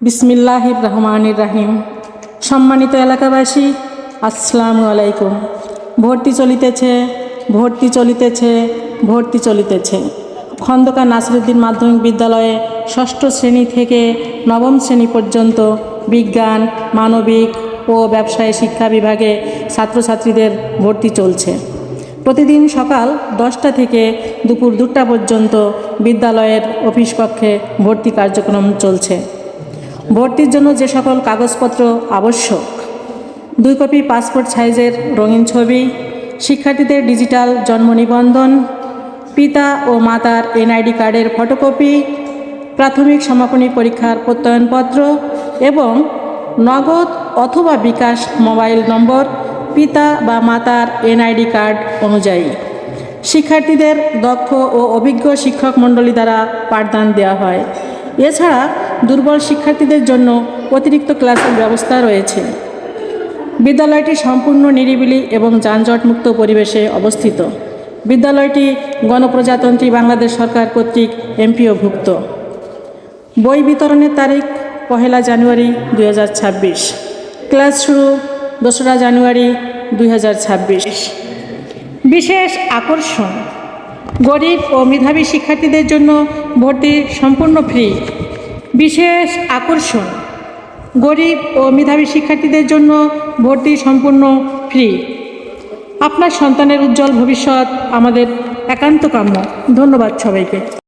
বিসমিল্লাহির রহমানির রহিম। সম্মানিত এলাকাবাসী, আসসালামু আলাইকুম। ভর্তি চলিতেছে। খন্দকার নাসিরউদ্দিন মাধ্যমিক বিদ্যালয়ে ষষ্ঠ শ্রেণী থেকে নবম শ্রেণী পর্যন্ত বিজ্ঞান, মানবিক ও ব্যবসায় শিক্ষা বিভাগে ছাত্রছাত্রীদের ভর্তি চলছে। প্রতিদিন সকাল 10টা থেকে দুপুর 2টা পর্যন্ত বিদ্যালয়ের অফিস কক্ষে ভর্তি কার্যক্রম চলছে। ভর্তির জন্য যে সকল কাগজপত্র আবশ্যক: 2 কপি পাসপোর্ট সাইজের রঙিন ছবি, শিক্ষার্থীদের ডিজিটাল জন্ম নিবন্ধন, পিতা ও মাতার NID কার্ডের ফটোকপি, প্রাথমিক সমাপনী পরীক্ষার প্রত্যয়নপত্র এবং নগদ অথবা বিকাশ মোবাইল নম্বর পিতা বা মাতার NID কার্ড অনুযায়ী। শিক্ষার্থীদের দক্ষ ও অভিজ্ঞ শিক্ষক মণ্ডলী দ্বারা পাঠদান দেওয়া হয়। এছাড়া দুর্বল শিক্ষার্থীদের জন্য অতিরিক্ত ক্লাসের ব্যবস্থা রয়েছে। বিদ্যালয়টি সম্পূর্ণ নিরিবিলি এবং যানজটমুক্ত পরিবেশে অবস্থিত। বিদ্যালয়টি গণপ্রজাতন্ত্রী বাংলাদেশ সরকার কর্তৃক MPO-ভুক্ত। বই বিতরণের তারিখ 1 জানুয়ারি 2026। ক্লাস শুরু 2রা জানুয়ারি 2026। বিশেষ আকর্ষণ: গরিব ও মেধাবী শিক্ষার্থীদের জন্য ভর্তি সম্পূর্ণ ফ্রি। বিশেষ আকর্ষণ: গরিব ও মেধাবী শিক্ষার্থীদের জন্য ভর্তি সম্পূর্ণ ফ্রি। আপনার সন্তানের উজ্জ্বল ভবিষ্যৎ আমাদের একান্ত কাম্য। ধন্যবাদ সবাইকে।